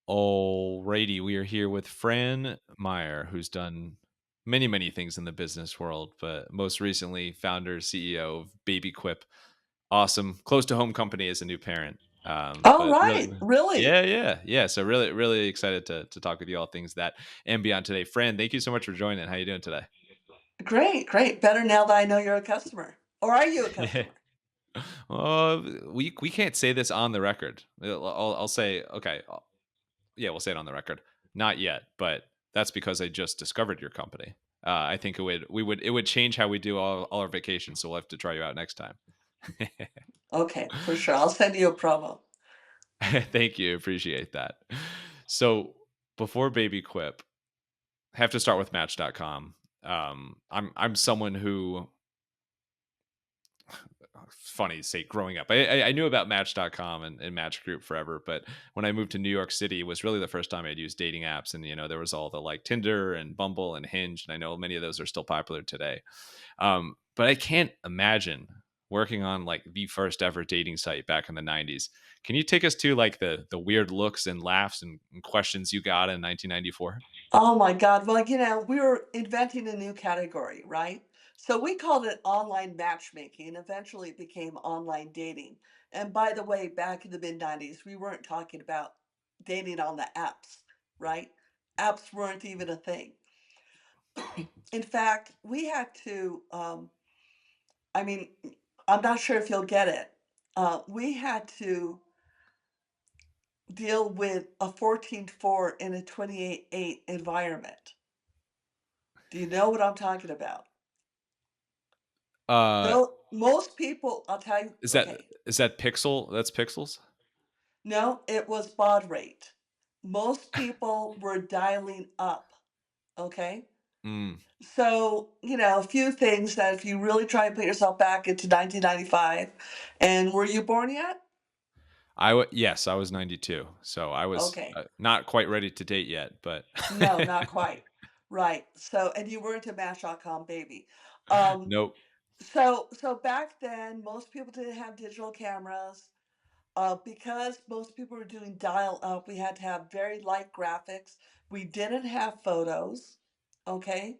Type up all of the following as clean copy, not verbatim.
Alrighty, we are here with Fran Maier, who's done many, many things in the business world, but most recently, founder, CEO of BabyQuip. Awesome, close to home company as a new parent. Oh, But really, right. Really? yeah. So really, really excited to talk with you all things that and beyond today. Fran, thank you so much for joining. How you doing today? Great, great. Better now that I know you're a customer. Or are you a Yeah. customer? We can't say this on the record. I'll say okay. Yeah, we'll say it on the record. Not yet, but that's because I just discovered your company. I think it would change how we do all our vacations. So we'll have to try you out next time. Okay, for sure. I'll send you a promo. Thank you, appreciate that. So before Baby Quip, have to start with Match.com. I'm someone who funny to say growing up. I knew about Match.com and Match Group forever, but when I moved to New York City, it was really the first time I'd used dating apps. And there was all the like Tinder and Bumble and Hinge, and I know many of those are still popular today. But I can't imagine working on like the first ever dating site back in the '90s. Can you take us to like the weird looks and laughs and questions you got in 1994? Oh my God. Well, we were inventing a new category, right? So we called it online matchmaking. Eventually it became online dating. And by the way, back in the mid 90s, we weren't talking about dating on the apps, right? Apps weren't even a thing. In fact, we had to, I mean, I'm not sure if you'll get it. We had to deal with a 14.4 in a 28.8 environment. Do you know what I'm talking about? Uh, Though most people, I'll tell you, is that okay, is that pixel? That's pixels. no, it was baud rate. Most people were dialing up, okay? Mm. So, a few things that if you really try and put yourself back into 1995, and were you born yet? Yes, I was 92, so I was Okay. not quite ready to date yet, but No, not quite. Right. So, and you weren't a Match.com baby. Um, nope. so back then, most people didn't have digital cameras. Because most people were doing dial up, we had to have very light graphics. We didn't have photos. Okay.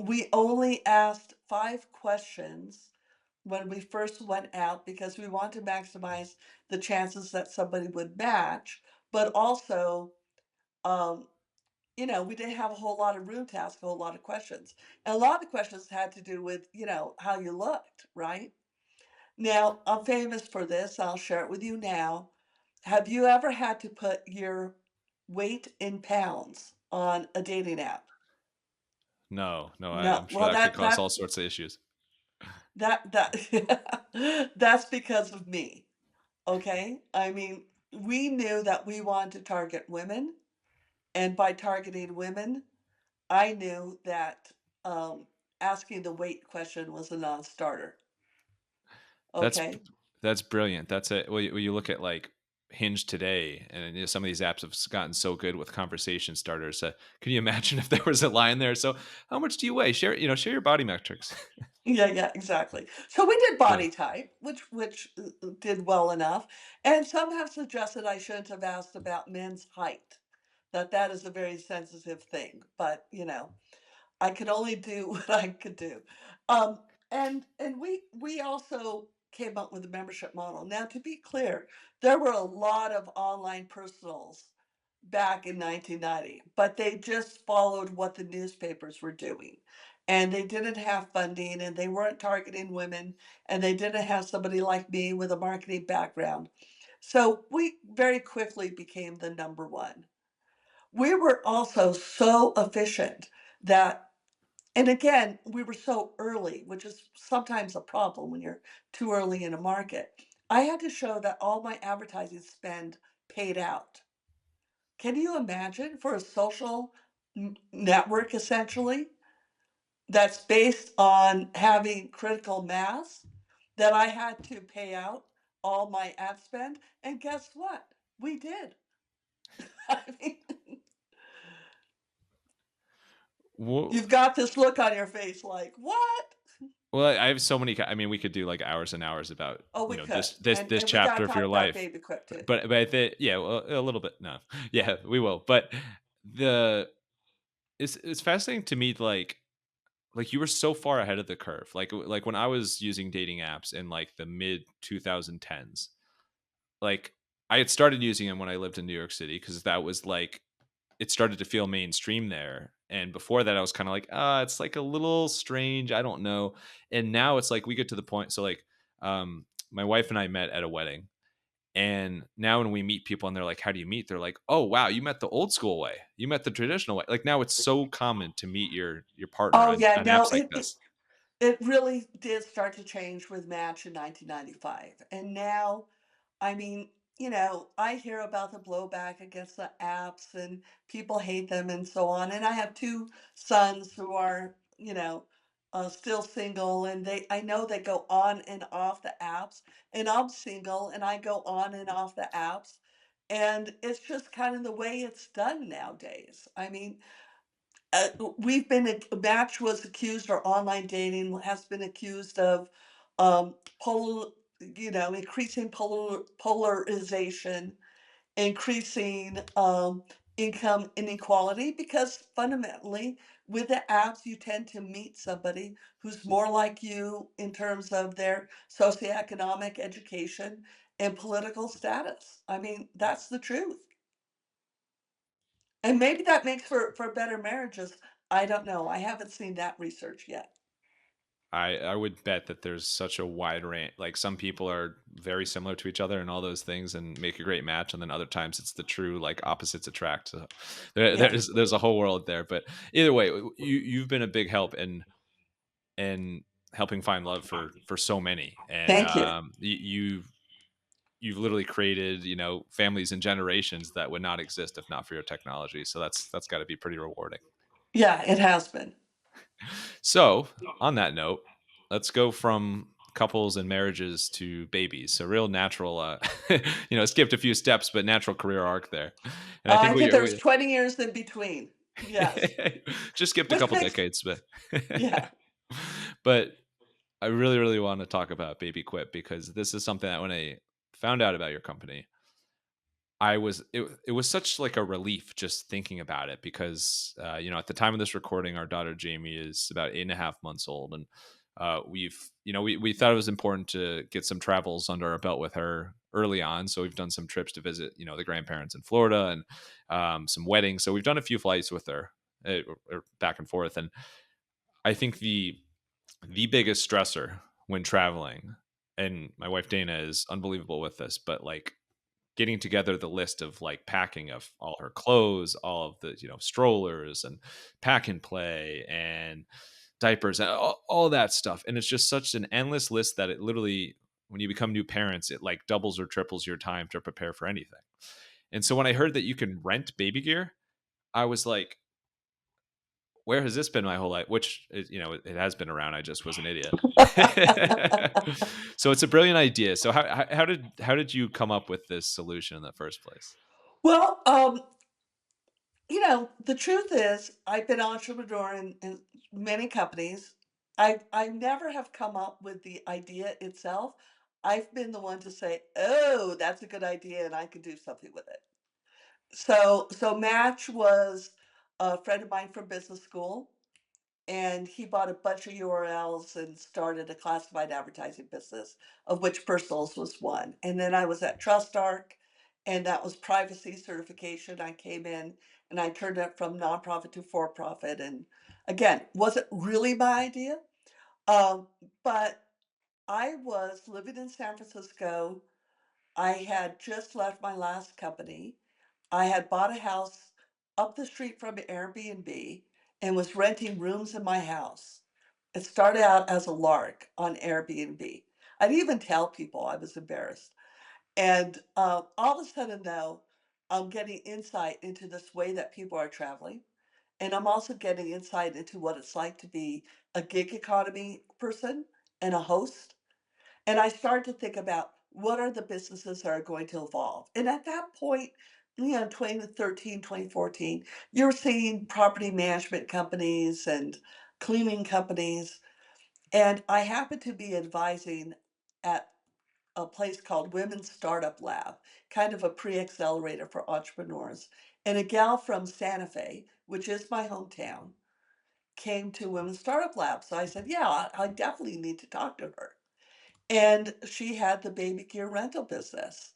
We only asked 5 questions when we first went out because we wanted to maximize the chances that somebody would match, but also, um, we didn't have a whole lot of room to ask a whole lot of questions. And a lot of the questions had to do with, how you looked, right? Now, I'm famous for this. I'll share it with you now. Have you ever had to put your weight in pounds on a dating app? No, no, No. I'm sure Well, that could that cause that all sorts of issues. that's because of me. Okay? I mean, we knew that we wanted to target women, and by targeting women, I knew that asking the weight question was a non-starter. That's Okay? that's brilliant. That's it. When you look at like Hinge today, and some of these apps have gotten so good with conversation starters. Can you imagine if there was a line there? So, how much do you weigh? Share your body metrics. Yeah, yeah, exactly. So we did Yeah. body type, which did well enough, and some have suggested I shouldn't have asked about men's height, that is a very sensitive thing, but, I could only do what I could do. And we also came up with a membership model. Now, to be clear, there were a lot of online personals back in 1990, but they just followed what the newspapers were doing. And they didn't have funding and they weren't targeting women and they didn't have somebody like me with a marketing background. So we very quickly became the number one. We were also so efficient that, and again, we were so early, which is sometimes a problem when you're too early in a market. I had to show that all my advertising spend paid out. Can you imagine for a social network essentially that's based on having critical mass that I had to pay out all my ad spend? And guess what? We did. I mean, Wha- you've got this look on your face like, what? Well, I have so many I mean, we could do, like, hours and hours about, Oh, we could, this and we gotta chapter of talk your about life, BabyQuip too. but I think yeah, well, a little bit, no. Yeah, we will, but the it's fascinating to me, like, you were so far ahead of the curve, like, when I was using dating apps in, like, the mid-2010s, like, I had started using them when I lived in New York City because that was, like it started to feel mainstream there, and before that, I was kinda like, "Ah, it's, like, a little strange, I don't know," and now it's like we get to the point so, like, my wife and I met at a wedding, and now when we meet people and they're like, "How do you meet?" They're like, "Oh, wow, you met the old school way. You met the traditional way." Like, now it's so common to meet your partner Oh, on yeah, no, apps like this. it really did start to change with Match in 1995, and now, I mean, I hear about the blowback against the apps and people hate them and so on, and I have 2 sons who are, still single, and I know they go on and off the apps, and I'm single, and I go on and off the apps, and it's just kind of the way it's done nowadays. I mean, we've been Match was accused, or online dating has been accused of, um, pol increasing polarization, increasing, income inequality, because fundamentally, with the apps, you tend to meet somebody who's more like you in terms of their socioeconomic education and political status. I mean, that's the truth. And maybe that makes for better marriages. I don't know. I haven't seen that research yet. I would bet that there's such a wide range. Like some people are very similar to each other and all those things and make a great match, and then other times it's the true like opposites attract. So Yeah. there's a whole world there. But either way, you've been a big help in helping find love for so many, and Thank you. you've literally created families and generations that would not exist if not for your technology. So that's got to be pretty rewarding. Yeah, it has been. So, on that note, let's go from couples and marriages to babies. So, real natural, skipped a few steps, but natural career arc there. And I think I think there's we 20 years in between. Yes. just skipped a Which couple makes decades, but yeah. but I really, really want to talk about BabyQuip because this is something that when I found out about your company, it was such like a relief just thinking about it because at the time of this recording, our daughter Jamie is about 8.5 months old, and we thought it was important to get some travels under our belt with her early on. So we've done some trips to visit the grandparents in Florida and some weddings. So we've done a few flights with her or back and forth, and I think the biggest stressor when traveling, and my wife Dana is unbelievable with this, but like getting together the list of like packing of all her clothes, all of the strollers and pack and play and diapers and all that stuff. And it's just such an endless list that it literally, when you become new parents, it like doubles or triples your time to prepare for anything. And so when I heard that you can rent baby gear, I was like, where has this been my whole life? Which it has been around. I just was an idiot. So it's a brilliant idea. So how did you come up with this solution in the first place? Well, the truth is I've been entrepreneur in many companies. I never have come up with the idea itself. I've been the one to say, "Oh, that's a good idea, and I could do something with it." So Match was a friend of mine from business school, and he bought a bunch of URLs and started a classified advertising business, of which Personals was one. And then I was at TrustArc, and that was privacy certification. I came in and I turned it from nonprofit to for profit. And again, wasn't really my idea, um, but I was living in San Francisco. I had just left my last company. I had bought a house up the street from Airbnb and was renting rooms in my house. It started out as a lark on Airbnb. I didn't even tell people, I was embarrassed. And all of a sudden, though, I'm getting insight into this way that people are traveling. And I'm also getting insight into what it's like to be a gig economy person and a host. And I started to think about what are the businesses that are going to evolve. And at that point, 2013, 2014, you're seeing property management companies and cleaning companies And I happened to be advising at a place called Women's Startup Lab, kind of a pre-accelerator for entrepreneurs. And a gal from Santa Fe, which is my hometown, came to Women's Startup Lab. So I said, yeah, I definitely need to talk to her. And she had the baby gear rental business,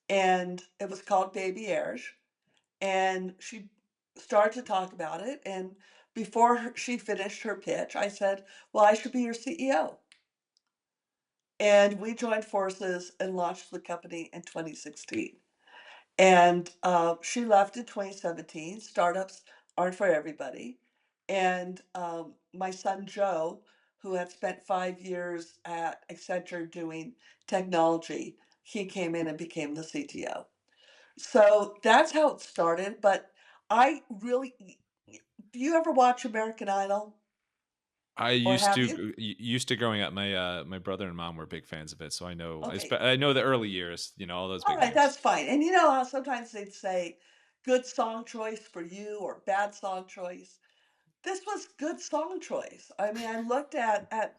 and it was called Baby Airs. And she started to talk about it. And before she finished her pitch, I said, well, I should be your CEO. And we joined forces and launched the company in 2016. And she left in 2017. Startups aren't for everybody. And my son Joe, who had spent 5 years at Accenture doing technology, he came in and became the CTO. So that's how it started. But I really, do you ever watch American Idol, I or used have to you? used to growing up. My brother and mom were big fans of it, so Okay. I know the early years. You know all those All big right, names. that's fine. And you know how sometimes they'd say, good song choice for you or bad song choice. This was good song choice. I mean, I looked at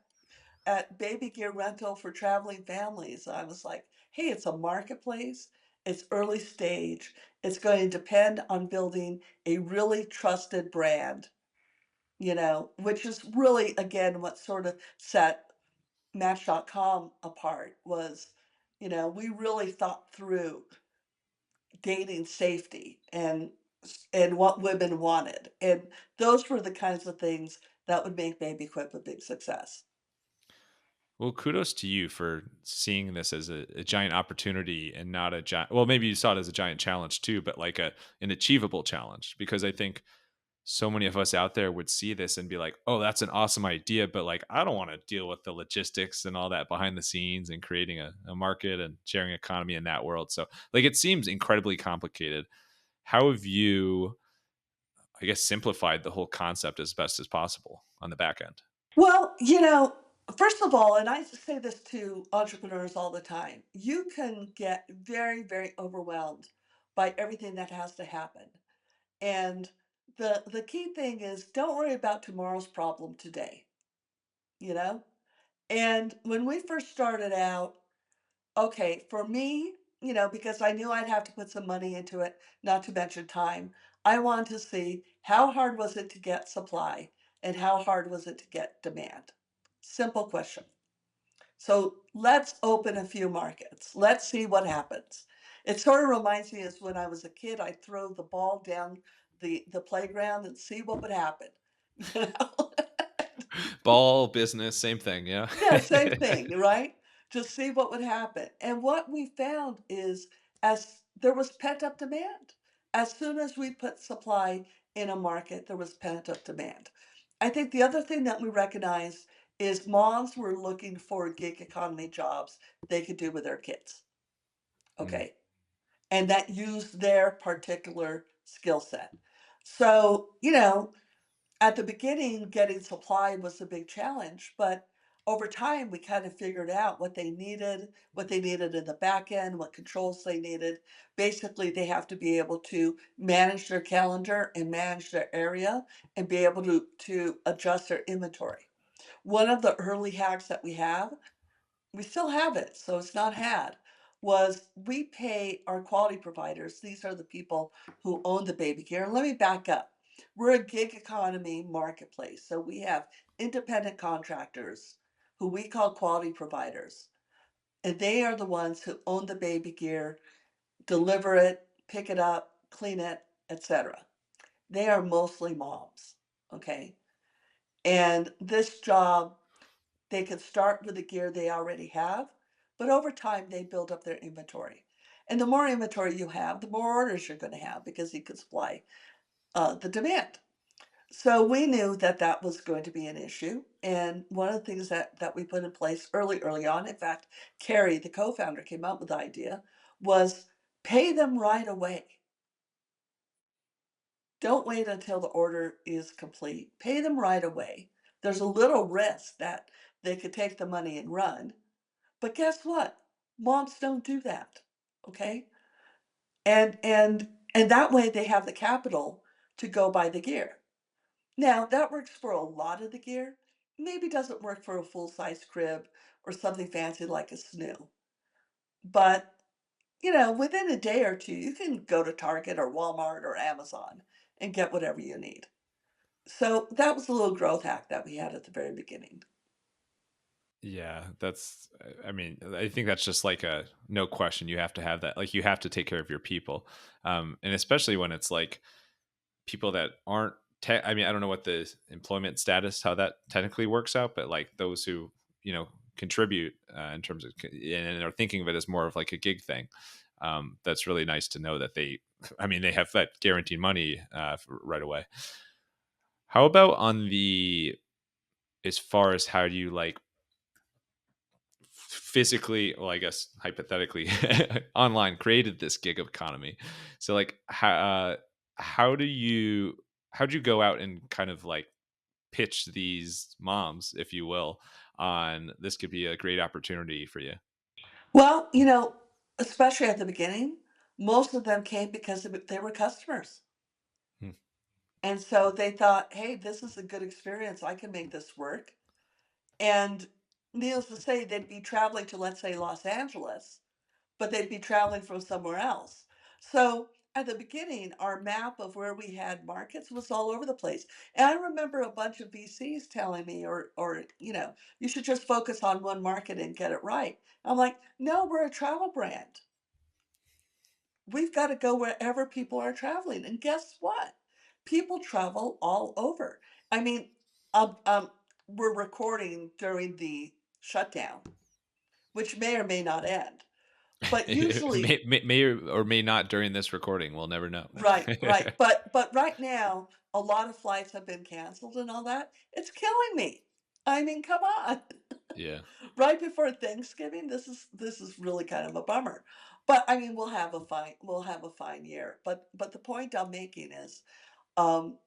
baby gear rental for traveling families. I was like, hey, it's a marketplace. It's early stage. It's going to depend on building a really trusted brand, which is really, again, what sort of set Match.com apart was, we really thought through dating safety and what women wanted. And those were the kinds of things that would make BabyQuip a big success. Well, kudos to you for seeing this as a giant opportunity and not a giant. Well, maybe you saw it as a giant challenge too, but like an achievable challenge. Because I think so many of us out there would see this and be like, "Oh, that's an awesome idea," but like, I don't want to deal with the logistics and all that behind the scenes and creating a market and sharing economy in that world. So, like, it seems incredibly complicated. How have you, I guess, simplified the whole concept as best as possible on the back end? Well, first of all, and I say this to entrepreneurs all the time, you can get very, very overwhelmed by everything that has to happen. And the key thing is don't worry about tomorrow's problem today, you know? And when we first started out, okay, for me, because I knew I'd have to put some money into it, not to mention time, I wanted to see how hard was it to get supply and how hard was it to get demand. Simple question. So let's open a few markets. Let's see what happens. It sort of reminds me as when I was a kid, I'd throw the ball down the playground and see what would happen. You know? Ball business, same thing. Yeah. Yeah, same thing, right? Just see what would happen. And what we found is as there was pent-up demand. As soon as we put supply in a market, there was pent-up demand. I think the other thing that we recognized is moms were looking for gig economy jobs they could do with their kids. Mm. Okay. And that used their particular skill set. So, at the beginning, getting supply was a big challenge, but over time, we kind of figured out what they needed in the back end, what controls they needed. Basically, they have to be able to manage their calendar and manage their area and be able to adjust their inventory. One of the early hacks that we still have it, so it's not had, was we pay our quality providers. These are the people who own the baby gear. And let me back up. We're a gig economy marketplace. So we have independent contractors who we call quality providers. And they are the ones who own the baby gear, deliver it, pick it up, clean it, etc. They are mostly moms. Okay. And this job they can start with the gear they already have, but over time they build up their inventory. And the more inventory you have, the more orders you're going to have because you can supply the demand. So we knew that that was going to be an issue. And one of the things that we put in place early on, in fact, Carrie, the co-founder, came up with the idea, was pay them right away. Don't wait until the order is complete. Pay them right away. There's a little risk that they could take the money and run. But guess what? Moms don't do that. Okay? And that way they have the capital to go buy the gear. Now, that works for a lot of the gear. maybe doesn't work for a full-size crib or something fancy like a snoo. But, within a day or two, you can go to Target or Walmart or Amazon and get whatever you need. So that was a little growth hack that we had at the very beginning. Yeah, that's I mean, I think that's just like a no question. You have to have that. Like you have to take care of your people. And especially when it's like people that aren't I mean, I don't know what the employment status how that technically works out, but like those who, contribute in terms of and are thinking of it as more of like a gig thing. That's really nice to know that they I mean, they have that guaranteed money right away. How about on the as far as how do you like physically, well, I guess hypothetically, online created this gig economy. So, like, how do you how do you go out and kind of like pitch these moms, if you will, on this could be a great opportunity for you? Well, especially at the beginning, most of them came because they were customers. Hmm. And so they thought, hey, this is a good experience. I can make this work. And needless to say, they'd be traveling to, let's say, Los Angeles, but they'd be traveling from somewhere else. So at the beginning, our map of where we had markets was all over the place. And I remember a bunch of VCs telling me, or you should just focus on one market and get it right. I'm like, no, we're a travel brand. We've got to go wherever people are traveling. And guess what? People travel all over. I mean, we're recording during the shutdown, which may or may not end. But usually, May or may not during this recording. We'll never know. right, right. But right now, a lot of flights have been canceled and all that. It's killing me. I mean, come on. Yeah. Right before Thanksgiving, this is really kind of a bummer. But I mean, we'll have a fine year. But the point I'm making is, um,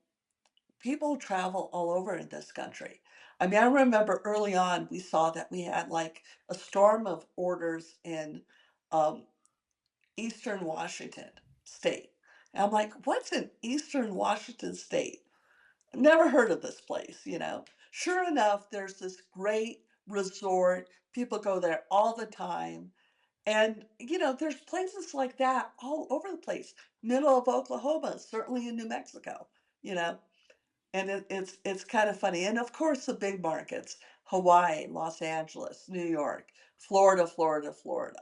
people travel all over in this country. I mean, I remember early on we saw that we had like a storm of orders in um, Eastern Washington State. And I'm like, what's in Eastern Washington State? Never heard of this place. Sure enough, there's this great resort. People go there all the time. And there's places like that all over the place. Middle of Oklahoma, certainly in New Mexico, you know. And it's kind of funny. And of course, the big markets, Hawaii, Los Angeles, New York, Florida, Florida, Florida.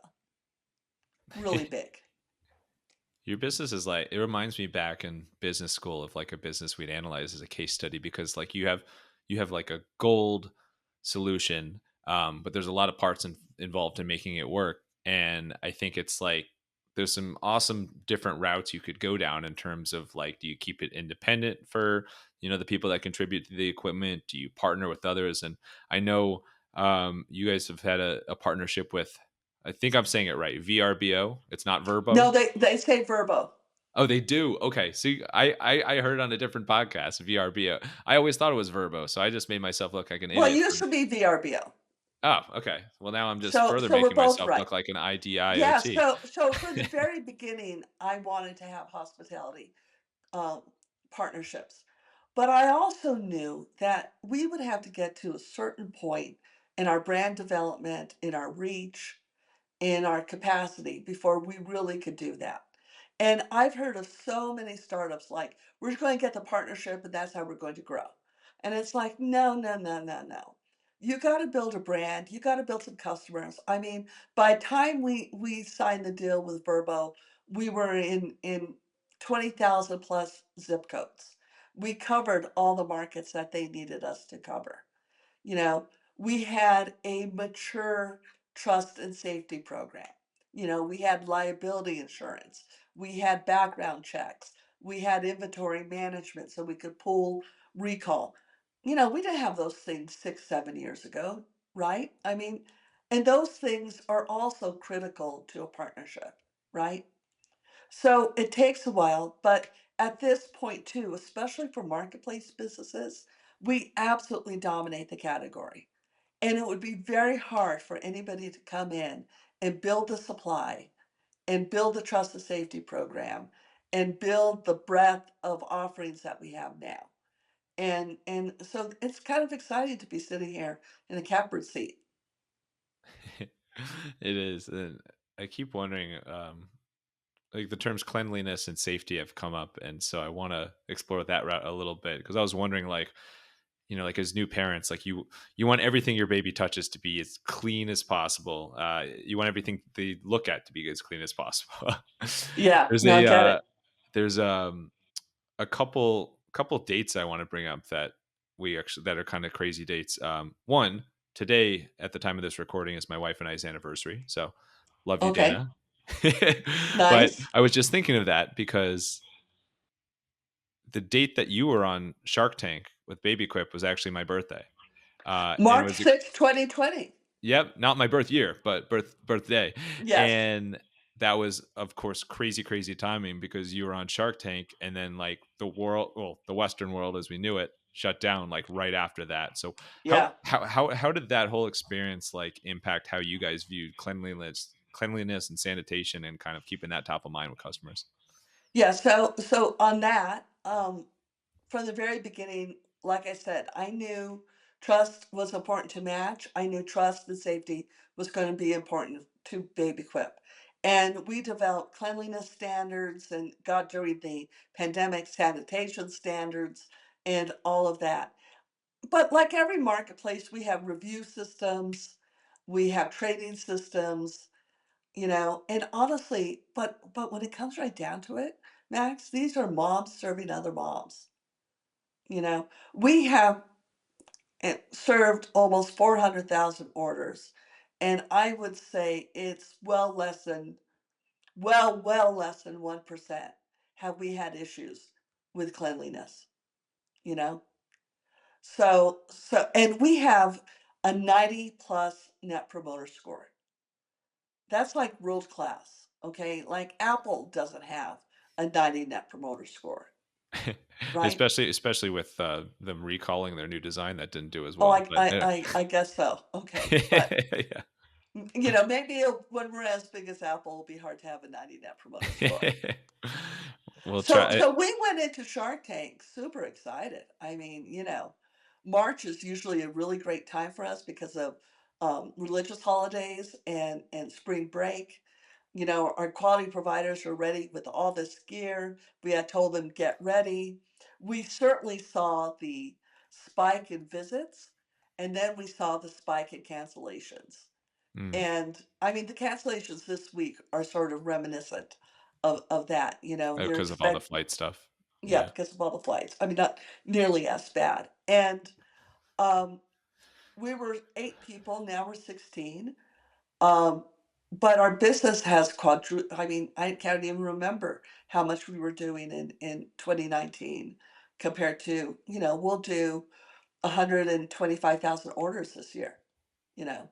Really big. Your business is like it reminds me back in business school of like a business we'd analyze as a case study because like you have like a gold solution, but there's a lot of parts involved in making it work. And I think it's like there's some awesome different routes you could go down in terms of like do you keep it independent for the people that contribute to the equipment? Do you partner with others? And I know you guys have had a partnership with I think I'm saying it right. VRBO. It's not No, Verbo. they say Vrbo. Oh, they do? Okay. See, I heard on a different podcast, VRBO. I always thought it was Verbo, so I just made myself look like an Well, it idiot for used to be VRBO. Oh, okay. Well, now I'm just So further so we're making both myself right. look like an Yeah, IDIOT. so for the very beginning, I wanted to have hospitality um, partnerships. But I also knew that we would have to get to a certain point in our brand development, in our reach, in our capacity before we really could do that. And I've heard of so many startups like, we're going to get the partnership and that's how we're going to grow. And it's like, no, no, no, no, no. You got to build a brand. You got to build some customers. I mean, by the time we signed the deal with Vrbo, we were in 20,000 plus zip codes. We covered all the markets that they needed us to cover. You know, we had a mature trust and safety program. We had liability insurance. We had background checks. We had inventory management so we could pull recall. We didn't have those things 6, 7 years ago, right? I mean, and those things are also critical to a partnership, right? So it takes a while, but at this point too, especially for marketplace businesses, we absolutely dominate the category. And it would be very hard for anybody to come in and build the supply and build the trust and safety program and build the breadth of offerings that we have now. And so it's kind of exciting to be sitting here in a catbird seat. It is, and I keep wondering, like the terms cleanliness and safety have come up, and so I want to explore that route a little bit because I was wondering, like, like as new parents, like you want everything your baby touches to be as clean as possible. You want everything they look at to be as clean as possible. Yeah, there's no, I a get it. there's a couple dates I want to bring up that are kind of crazy dates. One today at the time of this recording is my wife and I's anniversary, so love you, Okay, Dana. But nice. I was just thinking of that because the date that you were on Shark Tank with BabyQuip was actually my birthday. And it was March 6th, 2020. Yep, not my birth year, but birthday. Yes. And that was, of course, crazy, crazy timing because you were on Shark Tank, and then like the Western world as we knew it, shut down like right after that. So Yeah. how did that whole experience like impact how you guys viewed cleanliness and sanitation, and kind of keeping that top of mind with customers? Yeah, so on that, from the very beginning, like I said, I knew trust was important to Match. I knew trust and safety was going to be important to BabyQuip. And we developed cleanliness standards and got during the pandemic sanitation standards and all of that. But like every marketplace, we have review systems, we have trading systems, and honestly, but when it comes right down to it, Max, these are moms serving other moms. We have served almost 400,000 orders, and I would say it's well less than 1% have we had issues with cleanliness, you know? And we have a 90 plus net promoter score. That's like world class, okay? Like Apple doesn't have a 90 net promoter score, right? Especially with them recalling their new design that didn't do as Oh, well. But I guess so. Okay, but yeah. maybe when we're as big as Apple, it'll be hard to have a 90 net promoter score. We'll So try. so we went into Shark Tank super excited. I mean, March is usually a really great time for us because of religious holidays and spring break. Our quality providers are ready with all this gear. We had told them get ready. We certainly saw the spike in visits, and then we saw the spike in cancellations. Mm, And I mean, the cancellations this week are sort of reminiscent of that. You're because of all the expect flight stuff. Yeah, Yeah. because of all the flights. I mean, not nearly as bad. And um, we were 8 people, now we're 16. Um, but our business has quadrupled. I mean, I can't even remember how much we were doing in 2019 compared to, we'll do 125,000 orders this year, you know.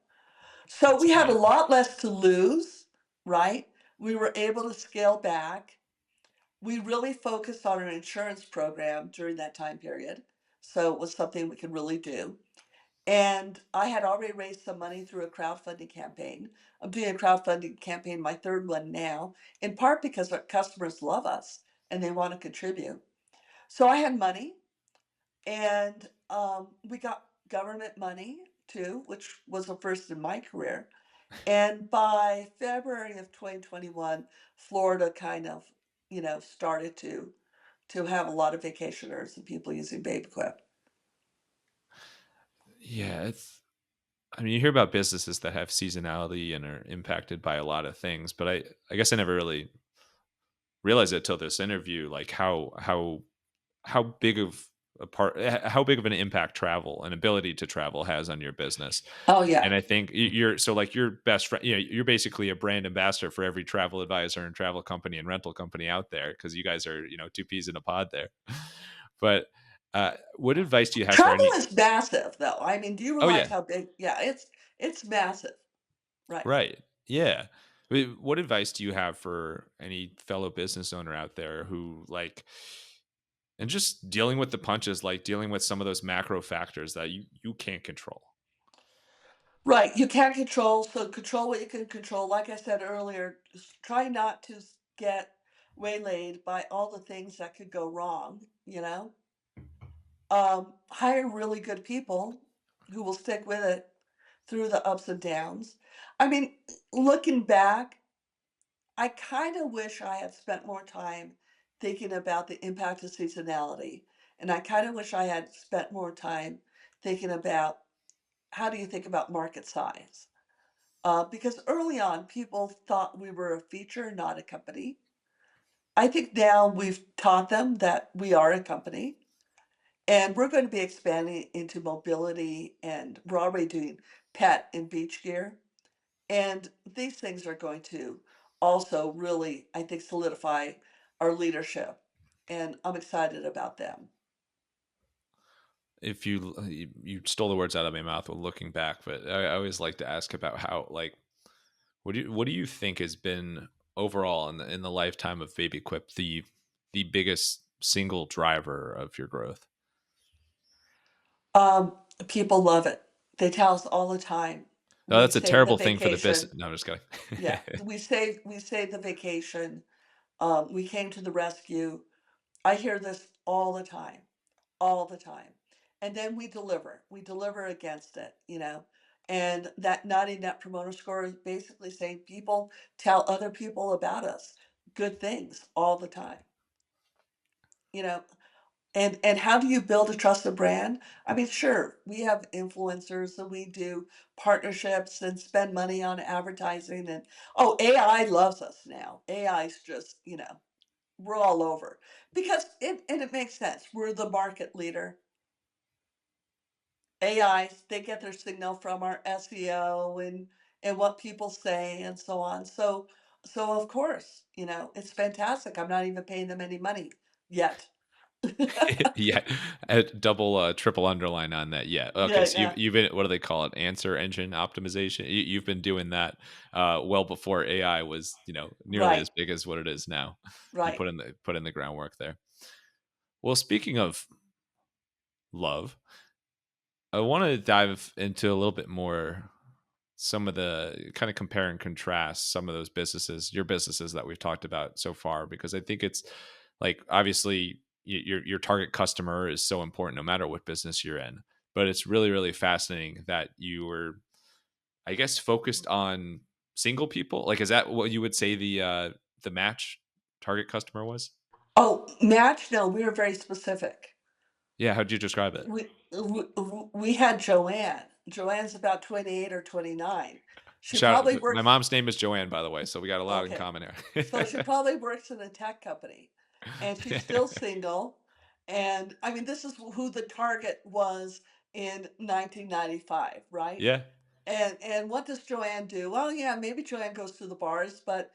So That's we had a amazing. lot less to lose, right? We were able to scale back. We really focused on our insurance program during that time period. So it was something we could really do. And I had already raised some money through a crowdfunding campaign. I'm doing a crowdfunding campaign, my third one now, in part because our customers love us and they want to contribute. So I had money, and we got government money too, which was a first in my career. And by February of 2021, Florida kind of, started to have a lot of vacationers and people using BabyQuip. Yeah, I mean, you hear about businesses that have seasonality and are impacted by a lot of things, but I guess I never really realized it till this interview, like how big of how big of an impact travel and ability to travel has on your business. Oh yeah. And I think you're so like your best friend, you're basically a brand ambassador for every travel advisor and travel company and rental company out there because you guys are, two peas in a pod there. But what advice do you have for Travel any? is massive though. I mean, do you Oh realize yeah, how big? Yeah, it's massive. Right. right, yeah. What advice do you have for any fellow business owner out there who like, and just dealing with the punches, like dealing with some of those macro factors that you can't control? Right. You can't control, so control what you can control. Like I said earlier, try not to get waylaid by all the things that could go wrong. Hire really good people who will stick with it through the ups and downs. I mean, looking back, I kind of wish I had spent more time thinking about the impact of seasonality. And I kind of wish I had spent more time thinking about how do you think about market size? Because early on, people thought we were a feature, not a company. I think now we've taught them that we are a company. And we're going to be expanding into mobility, and we're already doing pet and beach gear. And these things are going to also really, I think, solidify our leadership. And I'm excited about them. If you stole the words out of my mouth with looking back, but I always like to ask about how like what do you think has been overall in the lifetime of BabyQuip the biggest single driver of your growth? People love it. They tell us all the time. No, We that's a saved the terrible thing for the vacation. business. No, I'm just kidding. Yeah, we saved the vacation. We came to the rescue. I hear this all the time, all the time. And then we deliver. We deliver against it, you know. And that 90 net promoter score is basically saying people tell other people about us good things all the time, you know. And how do you build a trusted brand? I mean, sure, we have influencers and we do partnerships and spend money on advertising and oh, AI loves us now. AI's just, we're all over because it makes sense. We're the market leader. AIs, they get their signal from our SEO and what people say and so on. So of course, it's fantastic. I'm not even paying them any money yet. Yeah, double, triple underline on that. Yeah. Okay. Yeah, So yeah. you've been, what do they call it? Answer engine optimization. You've been doing that well before AI was, nearly Right, as big as what it is now. You right. put in the groundwork there. Well, speaking of love, I want to dive into a little bit more some of the kind of compare and contrast some of those businesses, your businesses that we've talked about so far, because I think it's like obviously your target customer is so important no matter what business you're in. But it's really, really fascinating that you were, I guess, focused on single people. Like, is that what you would say the match target customer was? Oh, match? No, we were very specific. Yeah, how'd you describe it? We had Joanne. Joanne's about 28 or 29. She Shout probably out, my works mom's name is Joanne, by the way, so we got a lot in okay. common So she here. probably works in a tech company, and she's still single, and, I mean, this is who the target was in 1995, right? Yeah. And what does Joanne do? Well, yeah, maybe Joanne goes to the bars, but,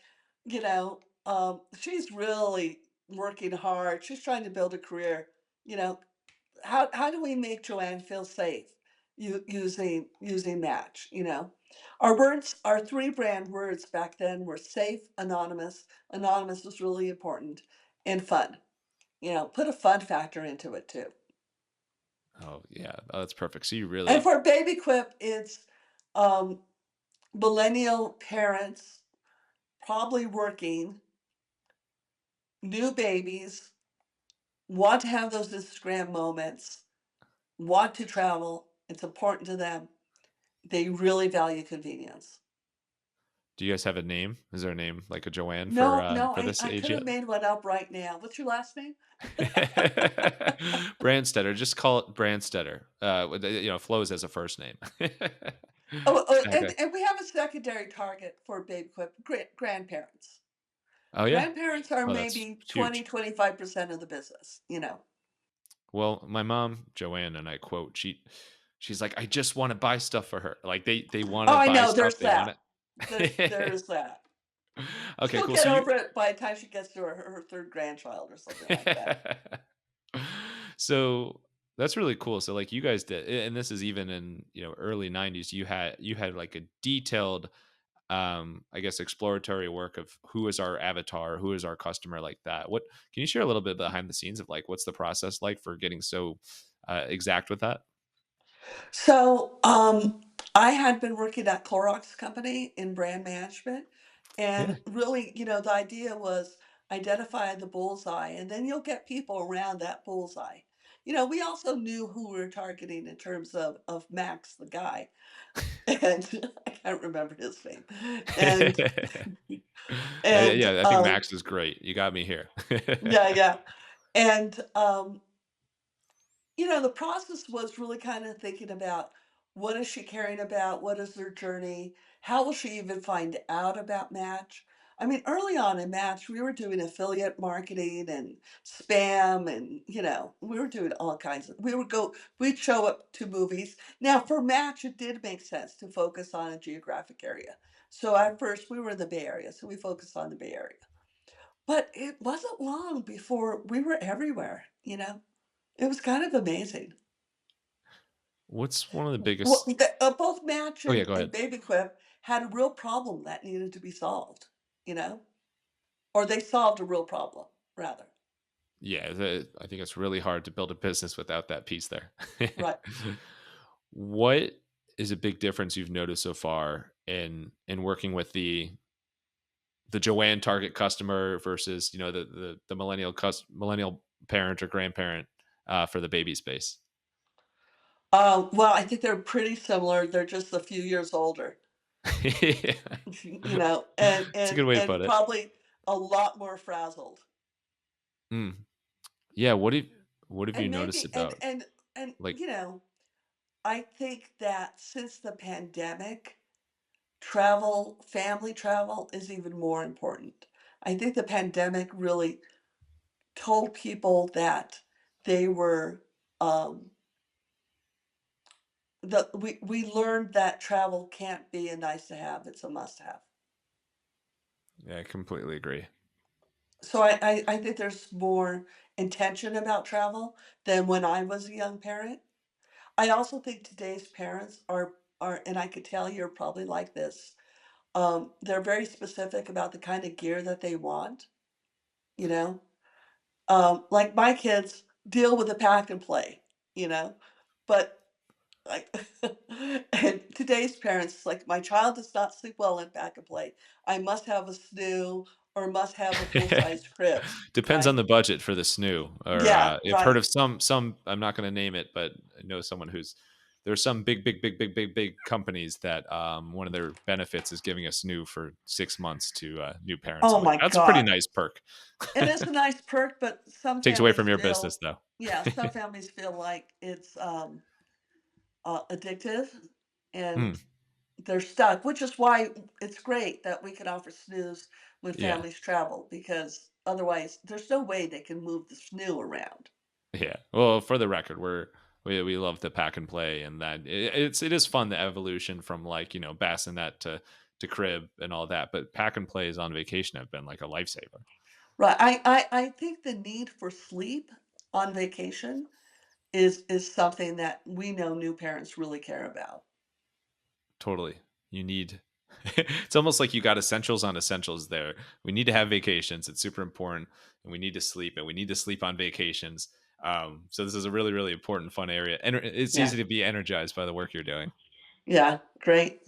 she's really working hard. She's trying to build a career, you know, how do we make Joanne feel safe using Match? Our words, our three brand words back then were safe, anonymous. Anonymous was really important and fun. Put a fun factor into it too. Oh, yeah. Oh, that's perfect. So you And really for Baby Quip, it's um, millennial parents, probably working, new babies, want to have those Instagram moments, want to travel. It's important to them. They really value convenience. do you guys have a name? Is there a name like a Joanne No, no, for I this I age could have yet? made one up right now. What's your last name? Brandstetter, just call it Brandstetter. Flows as a first name. Oh, and Okay. and we have a secondary target for BabyQuip, grandparents. Oh, yeah? Grandparents are Oh, that's maybe huge. 20-25% of the business. Well, my mom, Joanne, and I quote, she's like, "I just wanna buy stuff for her." Like, they Oh, wanna I buy know, stuff, there's they want that. it. There's that. Okay, She'll cool. get So you over it by the time she gets to her 3rd grandchild or something like that. So that's really cool. So like you guys did, and this is even in early '90s. You had like a detailed, I guess, exploratory work of who is our avatar, who is our customer, like that. What can you share a little bit behind the scenes of like what's the process like for getting so exact with that? So, I had been working at Clorox company in brand management, Yeah. and really, the idea was identify the bullseye, and then you'll get people around that bullseye. we also knew who we were targeting in terms of Max, the guy, and I can't remember his name, and and Yeah, I think Max is great. You got me here. yeah, yeah, and the process was really kind of thinking about what is she caring about? What is their journey? How will she even find out about Match? I mean, early on in Match, we were doing affiliate marketing and spam, and we were doing all kinds of. We'd show up to movies. Now, for Match, it did make sense to focus on a geographic area. So at first, we were in the Bay Area, so we focused on the Bay Area. But it wasn't long before we were everywhere. It was kind of amazing. What's one of the Well, biggest both Match Oh, yeah, and go ahead. BabyQuip had a real problem that needed to be solved, you know? Or they solved a real problem, rather. Yeah, I think it's really hard to build a business without that piece there. Right. What is a big difference you've noticed so far in working with the Joanne target customer versus, the millennial parent or grandparent, for the baby space? Well, I think they're pretty similar. They're just a few years older, Yeah. and It's a good and way to and put it. probably a lot more frazzled. Mm. Yeah, what have you And noticed maybe and about, and and like I think that since the pandemic, family travel is even more important. I think the pandemic really told people that they were um we learned that travel can't be a nice to have, it's a must have. Yeah, I completely agree. So I think there's more intention about travel than when I was a young parent. I also think today's parents are, and I could tell you're probably like this, they're very specific about the kind of gear that they want, you know? Like my kids deal with the pack and play, you know? But like, and today's parents, like, my child does not sleep well in pack and play. I must have a snoo or must have a full-sized crib, Depends on right? the budget for the snoo, or, Yeah, I've heard right. of some I'm not gonna name it, but I know someone who's there's some big companies that, one of their benefits is giving a snoo for 6 months to, new parents. Oh I'm like, my "That's a pretty god. nice perk." It is a nice perk, but some Takes away families from your business, feel though. yeah, some families feel like it's, addictive, Hmm, and they're stuck, which is why it's great that we can offer snooze when yeah. families travel, because otherwise there's no way they can move the snoo around. Yeah. Well, for the record, we love to pack and play, and that it is fun, the evolution from, like, bassinet to crib and all that. But pack and plays on vacation have been like a lifesaver. Right. I think the need for sleep on vacation is something that we know new parents really care about. Totally. You need. It's almost like you got essentials on essentials there. We need to have vacations. It's super important, and we need to sleep, and we need to sleep on vacations. So this is a really, really important, fun area, and it's Yeah. easy to be energized by the work you're doing. Yeah. Great.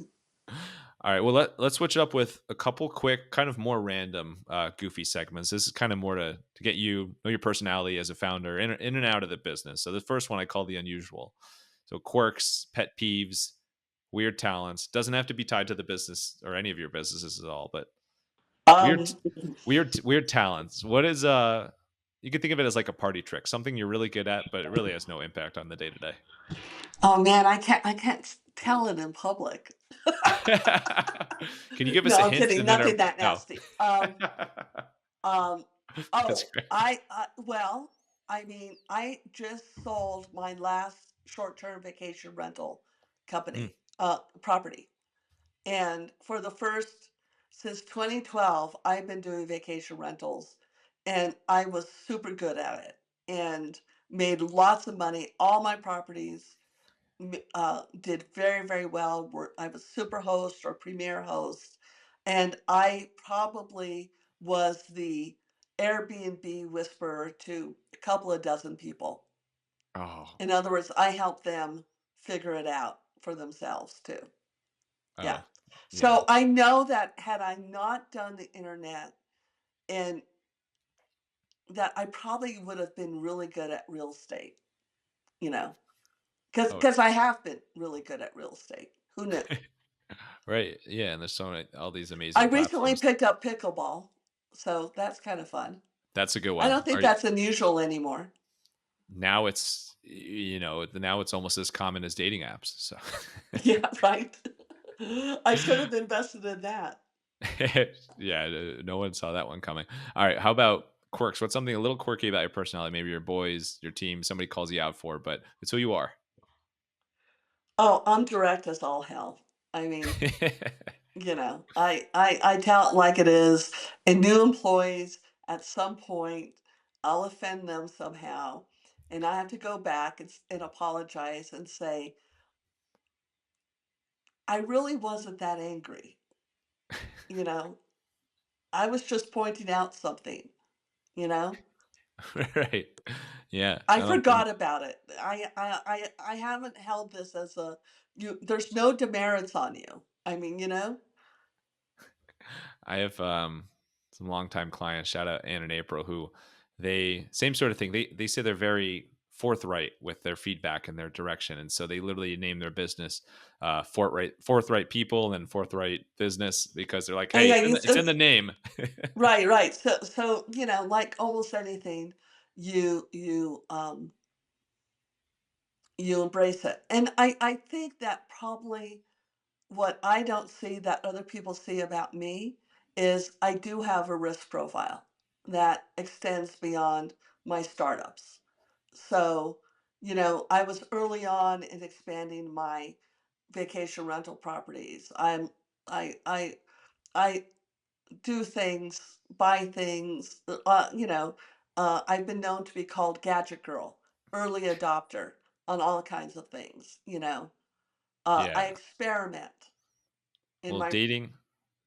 All right. Well, let's switch it up with a couple quick, kind of more random, goofy segments. This is kind of more to get you know your personality as a founder in and out of the business. So the first one I call the unusual. So quirks, pet peeves, weird talents. Doesn't have to be tied to the business or any of your businesses at all, but weird, Um, weird talents. What is You can think of it as like a party trick, something you're really good at, but it really has no impact on the day to day. oh man, I can't tell it in public. Can you give us No, a I'm hint? kidding. And then Nothing that no. nasty. Um, That's oh, great. well, I mean, I just sold my last short-term vacation rental Mm. property. And for the first, since 2012, I've been doing vacation rentals, and I was super good at it and made lots of money. All my properties did very, very well. I was super host or premier host, and I probably was the Airbnb whisperer to a couple of dozen people. Oh, In other words, I helped them figure it out for themselves too. Yeah. oh, yeah. So I know that had I not done the internet, and that I probably would have been really good at real estate. you know, because Oh, because I have been really good at real estate. Who knew? right. Yeah, and there's so many all these I amazing recently platforms. picked up pickleball, so that's kind of fun. That's a good I one. don't think that's unusual anymore. Now it's now it's almost as common as dating apps. So Yeah, right. I should have invested in that. yeah, no one saw that one coming. All right, how about quirks? What's something a little quirky about your personality? Maybe your boys, your team, somebody calls you out for, but it's who you are. Oh, I'm direct as all hell. I mean, I tell it like it is, and new employees, at some point, I'll offend them somehow, and I have to go back and apologize and say, "I really wasn't that angry," you know? "I was just pointing out something," you know? Right. Yeah, I I don't think forgot about it. I haven't held this as a you there's no demerits on you. I mean, you know? I have some longtime clients, shout out Ann and April, who they same sort of thing. They say they're very forthright with their feedback and their direction. And so they literally name their business forthright people and forthright business because they're like, And hey, yeah, it's in the name. right, right. So, like almost anything, you embrace it. And I think that probably what I don't see that other people see about me is I do have a risk profile that extends beyond my startups. So, I was early on in expanding my vacation rental properties. I do things, buy things. I've been known to be called gadget girl, early adopter on all kinds of things. I Yeah. experiment in Well, my dating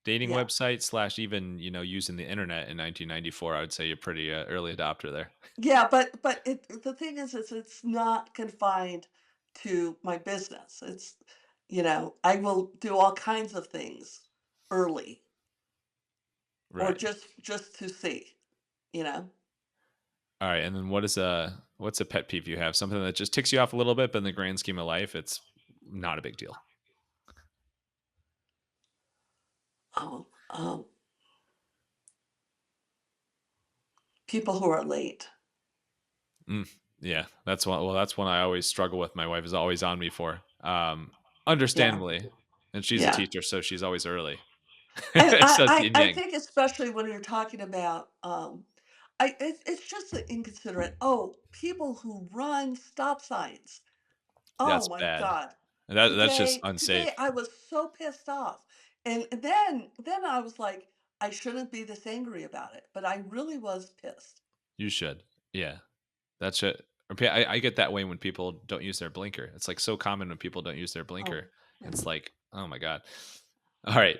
yeah. website slash even, using the internet in 1994, I would say you're pretty early adopter there. Yeah, but the thing is it's not confined to my business. I will do all kinds of things early or Right. just to see, you know. All right, and then what's a pet peeve you have? Something that just ticks you off a little bit, but in the grand scheme of life, it's not a big deal. Oh, people who are late. Mm, yeah, that's one. Well, that's one I always struggle with. My wife is always on me for, Yeah, understandably, and she's a yeah. teacher, so she's always early. And So it's yin I yang. think especially when you're talking about, it's just the inconsiderate. Oh, people who run stop signs. Oh That's my bad. God. That's just Today unsafe. I was so pissed off. And then I was like, I shouldn't be this angry about it, but I really was pissed. You should. Yeah, that's it. Okay, I get that way when people don't use their blinker. It's like so common when people don't use their Oh, blinker. yeah. It's like, oh my god. All right.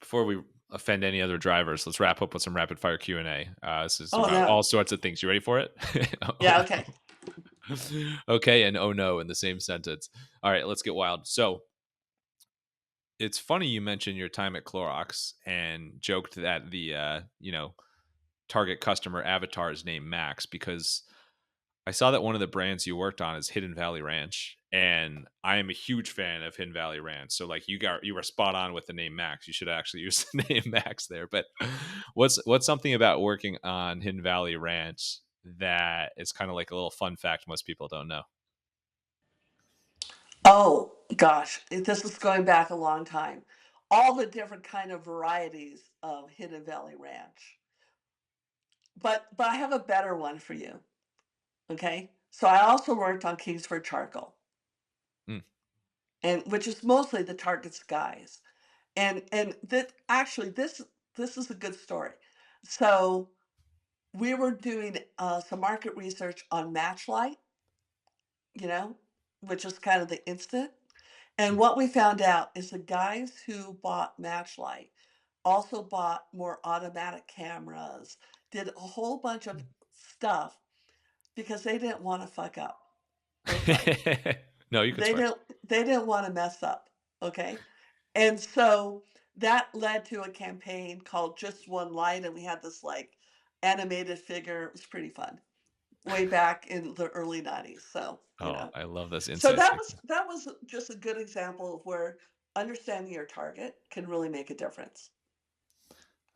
Before we offend any other drivers, let's wrap up with some rapid fire Q and A. This is Oh about no. all sorts of things. You ready for it? Oh Yeah, no. okay. Okay, and oh no in the same sentence. All right, let's get wild. So it's funny you mentioned your time at Clorox and joked that the target customer avatar is named Max because I saw that one of the brands you worked on is Hidden Valley Ranch, and I am a huge fan of Hidden Valley Ranch. So like you were spot on with the name Max. You should actually use the name Max there. But what's something about working on Hidden Valley Ranch that is kind of like a little fun fact most people don't know? Oh gosh, this is going back a long time. All the different kind of varieties of Hidden Valley Ranch. But I have a better one for you. Okay. So I also worked on Kingsford Charcoal, Mm. and which is mostly the Target's guys. And that actually this is a good story. So we were doing some market research on Matchlight, you know, which is kind of the instant. And Mm. what we found out is the guys who bought Matchlight also bought more automatic cameras, did a whole bunch of stuff because they didn't want to fuck up. Okay. No, you could They swear. didn't they didn't want to mess up. Okay. And so that led to a campaign called Just One Light, and we had this like animated figure. It was pretty fun. way back in the early '90s. So, Oh, I love this so inside that scoop. was just a good example of where understanding your target can really make a difference.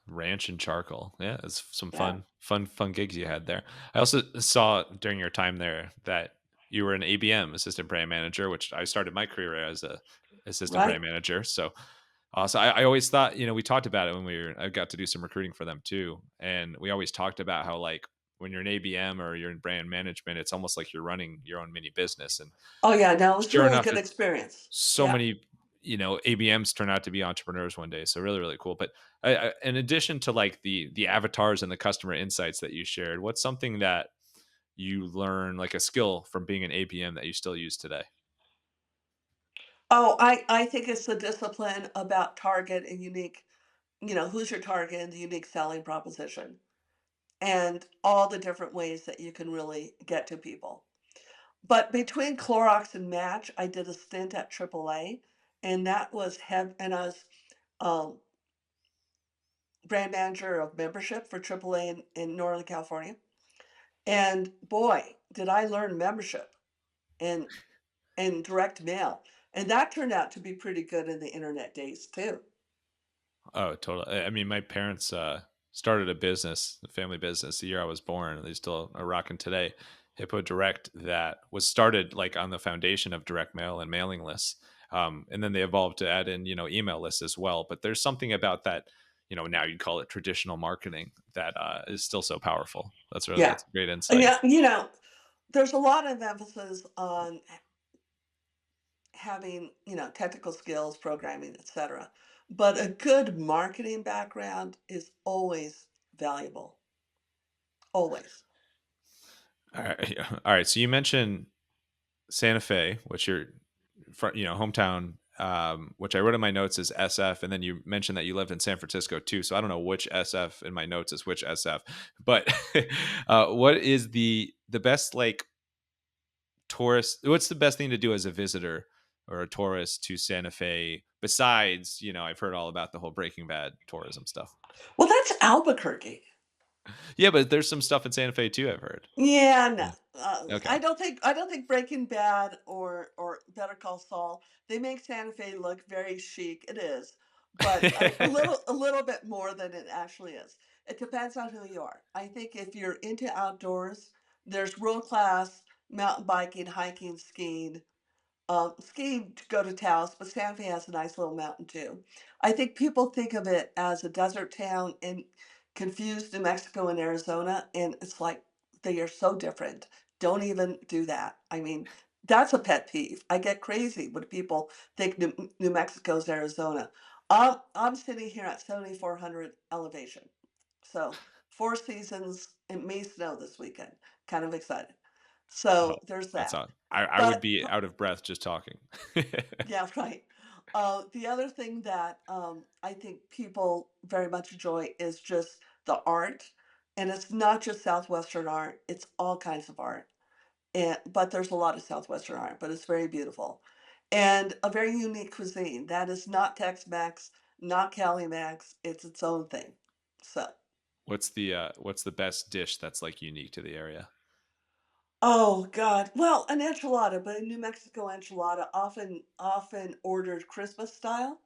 Ranch and charcoal. Yeah, it's some Yeah. fun gigs you had there. I also saw during your time there that you were an ABM, assistant brand manager, which I started my career as a assistant Right. brand manager. So I always thought, we talked about it when I got to do some recruiting for them too. And we always talked about how like when you're an ABM or you're in brand management, it's almost like you're running your own mini business. And Oh yeah, no, it was a sure really enough, good experience. so Yeah. many ABMs turn out to be entrepreneurs one day, so really cool. But in addition to like the avatars and the customer insights that you shared, what's something that you learn, like a skill from being an ABM, that you still use today? Oh, I think it's the discipline about target and unique, who's your target and the unique selling proposition and all the different ways that you can really get to people. But between Clorox and Match, I did a stint at AAA, and that was and I was um, brand manager of membership for AAA in Northern California. And boy, did I learn membership and direct mail. And that turned out to be pretty good in the internet days too. Oh, totally. I mean, my parents started a business, a family business, the year I was born, and they still are rocking today. Hippo Direct, that was started like on the foundation of direct mail and mailing lists, and then they evolved to add in email lists as well. But there's something about that, now you'd call it traditional marketing, that is still so powerful. Yeah. That's a great insight. Yeah, there's a lot of emphasis on having, technical skills, programming, etc. But a good marketing background is always valuable. Always. All right, all right. So you mentioned Santa Fe, which your hometown, which I wrote in my notes is SF, and then you mentioned that you lived in San Francisco too. So I don't know which SF in my notes is which SF, but what is the best like tourist? What's the best thing to do as a visitor or a tourist to Santa Fe besides I've heard all about the whole Breaking Bad tourism stuff. Well, that's Albuquerque. Yeah, but there's some stuff in Santa Fe too. I've heard. Yeah, no. Yeah. Okay. I don't think Breaking Bad or Better Call Saul, they make Santa Fe look very chic. It is, but a little bit more than it actually is. It depends on who you are. I think if you're into outdoors, there's world class mountain biking, hiking, skiing, skiing to go to Taos, but Santa Fe has a nice little mountain too. I think people think of it as a desert town and confuse New Mexico and Arizona, and it's like they are so different. Don't even do that. I mean, that's a pet peeve. I get crazy when people think New Mexico's Arizona. I'm sitting here at 7,400 elevation. So, four seasons. It may snow this weekend. Kind of excited. Oh, So, there's that's that. all. I would But be out of breath just talking. yeah, right. The other thing that I think people very much enjoy is just the art. And it's not just Southwestern art, it's all kinds of art. But there's a lot of Southwestern art, but it's very beautiful. And a very unique cuisine. That is not Tex Mex, not Cali Mex, it's its own thing. So, What's the best dish that's like unique to the area? oh God. Well, an enchilada, but a New Mexico enchilada, often ordered Christmas style,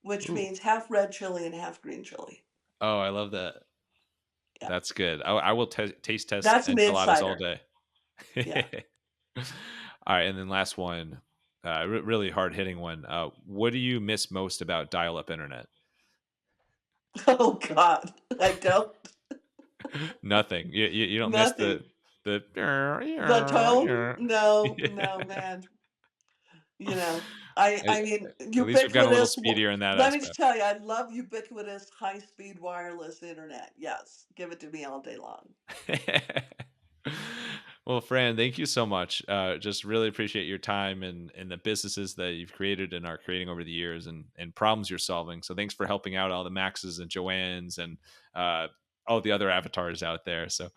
which Ooh. means half red chili and half green chili. Oh, I love that. Yeah. That's good. I will taste test That's enchiladas all mid-cider. day. Yeah. All right, and then last one, really hard hitting one. What do you miss most about dial-up internet? Oh God. I don't. Nothing. You don't miss Nothing. the The tone? No, no, yeah. man. I mean, At least we've gotten a little ubiquitous. speedier in that Let me just aspect. tell you, I love ubiquitous high-speed wireless internet. Yes, give it to me all day long. Well, Fran, thank you so much. Just really appreciate your time and the businesses that you've created and are creating over the years, and problems you're solving. So thanks for helping out all the Maxes and Joannes and all the other avatars out there. So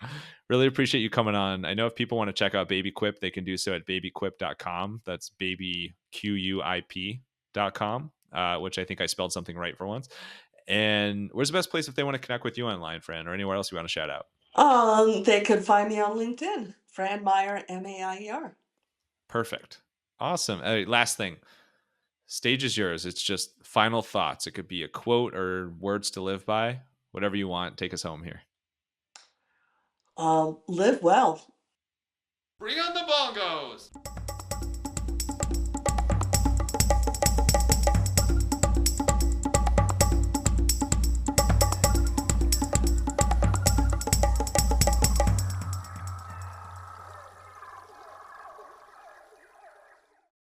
really appreciate you coming on. I know if people want to check out BabyQuip, they can do so at babyquip.com. That's babyquip.com, which I think I spelled something right for once. And where's the best place if they want to connect with you online, Fran, or anywhere else you want to shout out? They could find me on LinkedIn, Fran Maier, Maier. Perfect. Awesome. Last thing. Stage is yours. It's just final thoughts. It could be a quote or words to live by. Whatever you want. Take us home here. Live well. Bring on the bongos.